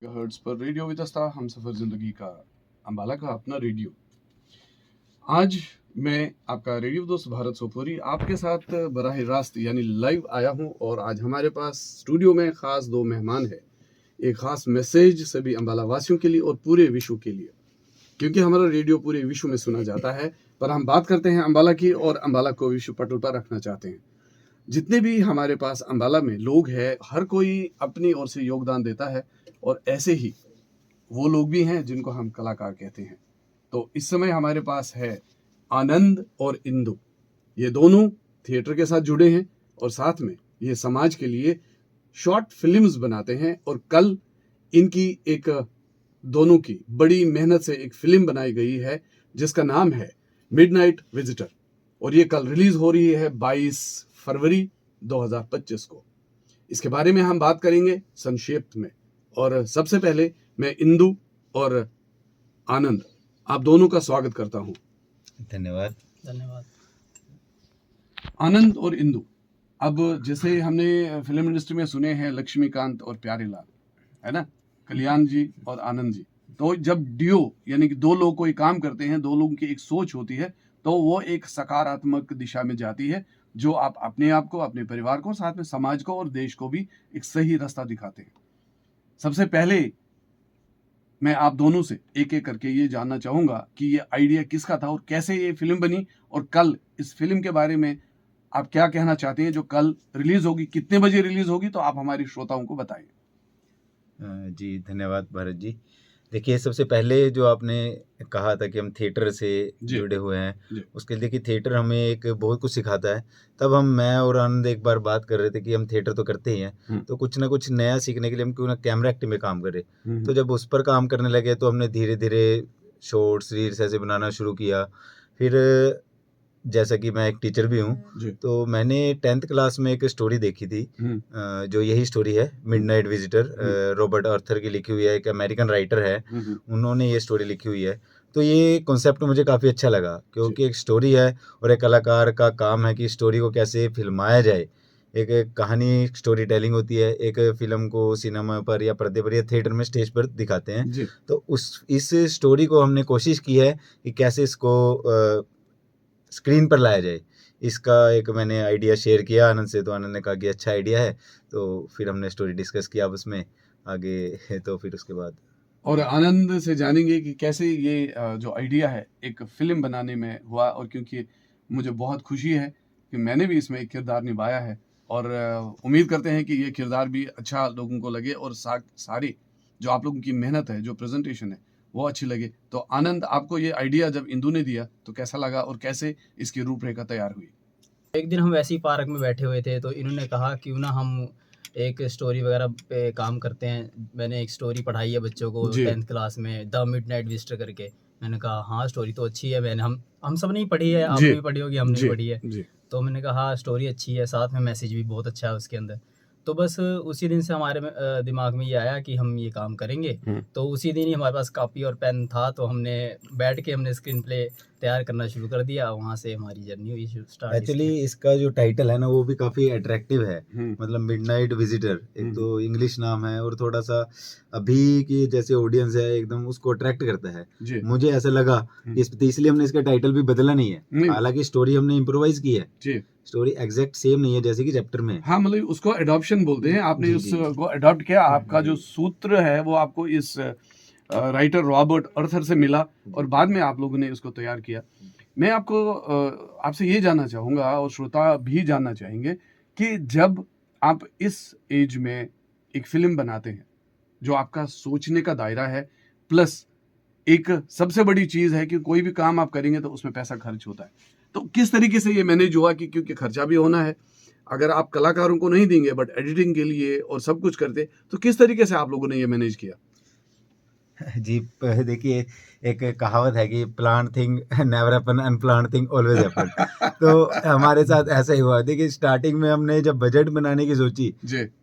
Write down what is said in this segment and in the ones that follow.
Hertz पर radio Vitasta हम सफ़र ज़िंदगी का अम्बाला का अपना रेडियो। आज मैं आपका रेडियो दोस्त भारत सोपोरी आपके साथ बराह रास्त यानी लाइव आया हूं और आज हमारे पास स्टूडियो में ख़ास दो मेहमान है। एक ख़ास मैसेज सभी अम्बाला वासियों के लिए और पूरे विश्व के लिए, क्योंकि हमारा रेडियो पूरे विश्व में सुना जाता है, पर हम बात करते हैं अम्बाला की और अम्बाला को विश्व पटल पर रखना चाहते हैं। जितने भी हमारे पास अम्बाला में लोग हैं, हर कोई अपनी ओर से योगदान देता है और ऐसे ही वो लोग भी हैं जिनको हम कलाकार कहते हैं। तो इस समय हमारे पास है आनंद और इंदु। ये दोनों थिएटर के साथ जुड़े हैं और साथ में ये समाज के लिए शॉर्ट फिल्म्स बनाते हैं और कल इनकी एक दोनों की बड़ी मेहनत से एक फिल्म बनाई गई है जिसका नाम है मिडनाइट विजिटर और ये कल रिलीज हो रही है 22 फरवरी 2025 को। इसके बारे में हम बात करेंगे संक्षिप्त में। और सबसे पहले मैं इंदु और आनंद आप दोनों का स्वागत करता हूं। धन्यवाद। आनंद और इंदु, अब जैसे हमने फिल्म इंडस्ट्री में सुने हैं लक्ष्मीकांत और प्यारेलाल, है ना, कल्याण जी और आनंद जी, तो जब डियो यानी कि दो लोग कोई काम करते हैं, दो लोगों की एक सोच होती है, तो वो एक सकारात्मक दिशा में जाती है, जो आप अपने आप को, अपने परिवार को, साथ में समाज को और देश को भी एक सही रास्ता दिखाते हैं। सबसे पहले मैं आप दोनों से एक एक करके ये जानना चाहूंगा कि ये आइडिया किसका था और कैसे ये फिल्म बनी, और कल इस फिल्म के बारे में आप क्या कहना चाहते हैं जो कल रिलीज होगी, कितने बजे रिलीज होगी, तो आप हमारे श्रोताओं को बताइए। जी धन्यवाद भारत जी। देखिए, सबसे पहले जो आपने कहा था कि हम थिएटर से जुड़े हुए हैं, उसके लिए देखिए थिएटर हमें एक बहुत कुछ सिखाता है। तब मैं और आनंद एक बार बात कर रहे थे कि हम थिएटर तो करते ही हैं, तो कुछ ना कुछ नया सीखने के लिए हम क्यों ना कैमरा एक्टिंग में काम करें। तो जब उस पर काम करने लगे तो हमने धीरे धीरे शॉर्ट्स रील्स ऐसे बनाना शुरू किया। फिर जैसा कि मैं एक टीचर भी हूँ, तो मैंने 10th क्लास में एक स्टोरी देखी थी, जो यही स्टोरी है मिडनाइट विजिटर। रॉबर्ट आर्थर की लिखी हुई है, एक अमेरिकन राइटर है, उन्होंने ये स्टोरी लिखी हुई है। तो ये कॉन्सेप्ट मुझे काफ़ी अच्छा लगा, क्योंकि एक स्टोरी है और एक कलाकार का काम है कि स्टोरी को कैसे फिल्माया जाए। एक कहानी स्टोरी टेलिंग होती है, एक फिल्म को सिनेमा पर या पर्दे पर या थिएटर में स्टेज पर दिखाते हैं। तो इस स्टोरी को हमने कोशिश की है कि कैसे इसको स्क्रीन पर लाया जाए। इसका एक मैंने आइडिया शेयर किया आनंद से, तो आनंद ने कहा कि अच्छा आइडिया है, तो फिर हमने स्टोरी डिस्कस किया आप उसमें आगे। तो फिर उसके बाद और आनंद से जानेंगे कि कैसे ये जो आइडिया है एक फिल्म बनाने में हुआ, और क्योंकि मुझे बहुत खुशी है कि मैंने भी इसमें एक किरदार निभाया है और उम्मीद करते हैं कि ये किरदार भी अच्छा लोगों को लगे और सारी जो आप लोगों की मेहनत है, जो प्रेजेंटेशन है, वो अच्छी लगे। तो आनंद, आपको ये आइडिया जब इंदु ने दिया तो कैसा लगा और कैसे इसकी रूपरेखा तैयार हुई? एक दिन हम वैसे ही पार्क में बैठे हुए थे, तो इन्होंने कहा क्यों ना हम एक स्टोरी वगैरह पे काम करते हैं। मैंने एक स्टोरी पढ़ाई है बच्चों को 10th क्लास में, द मिडनाइट विजिटर करके। मैंने कहा हाँ स्टोरी तो अच्छी है, मैंने हम सब ने ही पढ़ी है, आपने भी पढ़ी होगी, हमने भी पढ़ी है। तो मैंने कहा हाँ स्टोरी अच्छी है, साथ में मैसेज भी बहुत अच्छा है उसके अंदर। तो बस उसी दिन से हमारे दिमाग में ये आया कि हम ये काम करेंगे। तो उसी दिन ही हमारे पास कॉपी और पेन था, तो हमने बैठ के हमने स्क्रीन प्ले तैयार करना शुरू कर दिया। वहाँ से हमारी जर्नी हुई स्टार्ट। एक्चुअली इसका जो टाइटल है ना, वो भी काफ़ी अट्रैक्टिव है। मतलब मिडनाइट विजिटर, एक तो इंग्लिश नाम है और थोड़ा सा अभी की जैसे ऑडियंस है एकदम उसको अट्रैक्ट करता है। मुझे ऐसा लगा इसलिए हमने इसका टाइटल भी बदला नहीं है। हालांकि स्टोरी हमने इम्प्रोवाइज की है, स्टोरी एग्जैक्ट सेम नहीं है जैसे कि चैप्टर में। हाँ, मतलब उसको एडॉप्शन बोलते हैं, आपने उसको अडॉप्ट किया। आपका जो सूत्र है वो आपको इस राइटर रॉबर्ट आर्थर से मिला और बाद में आप लोगों ने उसको तैयार किया। मैं आपसे ये जानना चाहूँगा और श्रोता भी जानना चाहेंगे कि जब आप इस एज में एक फिल्म बनाते हैं, जो आपका सोचने का दायरा है, प्लस एक सबसे बड़ी चीज़ है कि कोई भी काम आप करेंगे तो उसमें पैसा खर्च होता है, तो किस तरीके से ये मैनेज हुआ कि क्योंकि खर्चा भी होना है, अगर आप कलाकारों को नहीं देंगे बट एडिटिंग के लिए और सब कुछ करते, तो किस तरीके से आप लोगों ने ये मैनेज किया? जी देखिए, एक कहावत है कि plan thing never happen, unplan thing always happen. तो हमारे साथ ऐसा ही हुआ। देखिए, स्टार्टिंग में हमने जब बजट बनाने की सोची,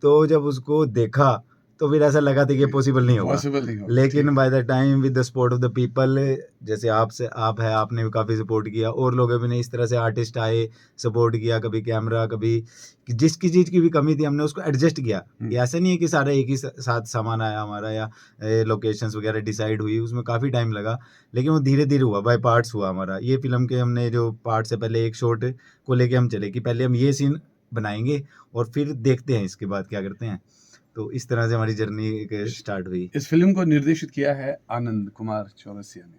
तो जब उसको देखा तो फिर ऐसा लगा था कि पॉसिबल नहीं होगा, पॉसिबल नहीं होगा। लेकिन by the time with the support of the people, जैसे आप है, आपने भी काफ़ी सपोर्ट किया, और लोगों ने इस तरह से आर्टिस्ट आए, सपोर्ट किया, कभी कैमरा, कभी जिसकी चीज़ की भी कमी थी हमने उसको एडजस्ट किया। ये ऐसा नहीं है कि सारा एक ही साथ सामान आया हमारा, या लोकेशंस वगैरह डिसाइड हुई, उसमें काफ़ी टाइम लगा, लेकिन वो धीरे धीरे हुआ, बाय पार्ट्स हुआ हमारा। ये फिल्म के हमने जो पार्ट से पहले एक शॉट को लेके हम चले कि पहले हम ये सीन बनाएंगे और फिर देखते हैं इसके बाद क्या करते हैं। तो इस तरह से हमारी जर्नी स्टार्ट हुई। इस फिल्म को निर्देशित किया है आनंद कुमार चौरसिया ने।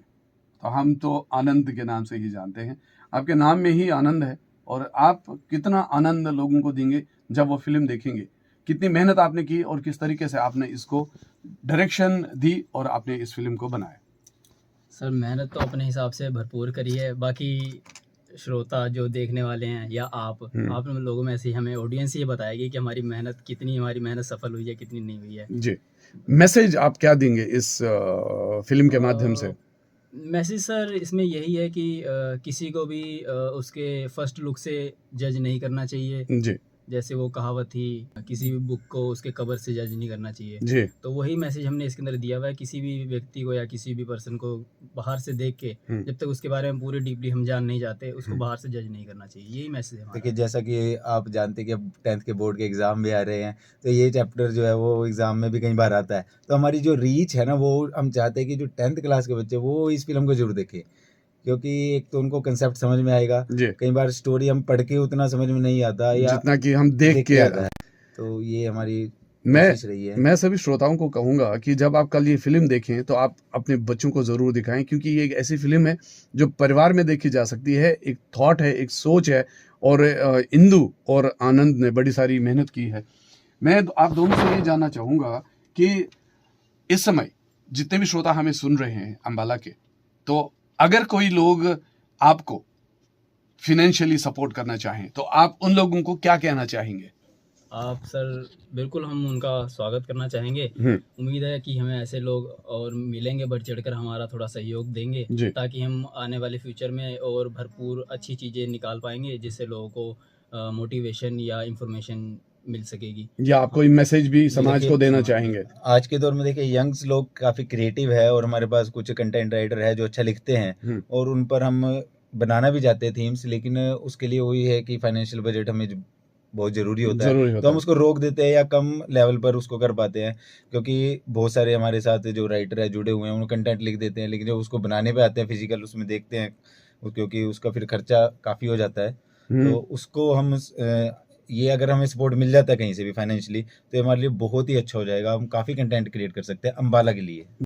तो हम तो आनंद के नाम से ही जानते हैं, आपके नाम में ही आनंद है। और आप कितना आनंद लोगों को देंगे जब वो फिल्म देखेंगे, कितनी मेहनत आपने की और किस तरीके से आपने इसको डायरेक्शन दी और आपने इस फिल्म को बनाया। सर मेहनत तो अपने हिसाब से भरपूर करी है, बाकी श्रोता जो देखने वाले हैं या आप लोगों में से हमें ऑडियंस ये बताएगी कि हमारी मेहनत सफल हुई है, कितनी नहीं हुई है। जी, मैसेज आप क्या देंगे इस फिल्म के माध्यम से? मैसेज सर इसमें यही है कि किसी को भी उसके फर्स्ट लुक से जज नहीं करना चाहिए। जी जैसे वो कहावत थी, किसी भी बुक को उसके कवर से जज नहीं करना चाहिए। जी, तो वही मैसेज हमने इसके अंदर दिया हुआ है। किसी भी व्यक्ति को या किसी भी पर्सन को बाहर से देख के जब तक उसके बारे में पूरी डीपली हम जान नहीं जाते, उसको बाहर से जज नहीं करना चाहिए। यही मैसेज है हमारा। देखिए, जैसा कि आप जानते हैं कि अब 10th के बोर्ड के एग्ज़ाम भी आ रहे हैं, तो ये चैप्टर जो है वो एग्ज़ाम में भी कई बार आता है। तो हमारी जो रीच है ना, वो हम चाहते हैं कि जो 10th क्लास के बच्चे वो इस फिल्म को ज़रूर देखें, क्योंकि एक तो उनको कंसेप्ट समझ में आएगा। कई बार स्टोरी हम पढ़ के उतना समझ में नहीं आता, या जितना कि हम देख के आता है। तो ये हमारी मैं कोशिश रही है। मैं सभी श्रोताओं को कहूंगा कि जब आप कल ये फिल्म देखें तो आप अपने बच्चों को जरूर दिखाएं, क्योंकि ये एक ऐसी फिल्म है जो परिवार में देखी जा सकती है। एक थॉट है, एक सोच है, और इंदु और आनंद ने बड़ी सारी मेहनत की है। मैं आप दोनों से ये जानना चाहूंगा कि इस समय जितने भी श्रोता हमें सुन रहे हैं अंबाला के, तो अगर कोई लोग आपको फिनेंशियली सपोर्ट करना चाहें तो आप उन लोगों को क्या कहना चाहेंगे? आप सर बिल्कुल हम उनका स्वागत करना चाहेंगे। उम्मीद है कि हमें ऐसे लोग और मिलेंगे, बढ़ चढ़कर हमारा थोड़ा सहयोग देंगे, ताकि हम आने वाले फ्यूचर में और भरपूर अच्छी चीज़ें निकाल पाएंगे, जिससे लोगों को मोटिवेशन या इंफॉर्मेशन मिल सकेगी। या आप कोई मैसेज भी समाज को देना चाहेंगे? आज के दौर में देखिए, यंग्स लोग काफ़ी क्रिएटिव है, और हमारे पास कुछ कंटेंट राइटर है जो अच्छा लिखते हैं, और उन पर हम बनाना भी चाहते हैं थीम्स, लेकिन उसके लिए वही है कि फाइनेंशियल बजट हमें बहुत ज़रूरी होता है। तो हम उसको रोक देते हैं या कम लेवल पर उसको कर पाते हैं, क्योंकि बहुत सारे हमारे साथ जो राइटर है जुड़े हुए हैं, उन्हें कंटेंट लिख देते हैं, लेकिन जब उसको बनाने पे आते हैं फिजिकल, उसमें देखते हैं, क्योंकि उसका फिर खर्चा काफ़ी हो जाता है। तो उसको हम ये अगर हमें सपोर्ट मिल जाता है कहीं से भी फाइनेंशियली, तो हमारे लिए बहुत ही अच्छा हो जाएगा। हम काफ़ी कंटेंट क्रिएट कर सकते हैं अंबाला के लिए।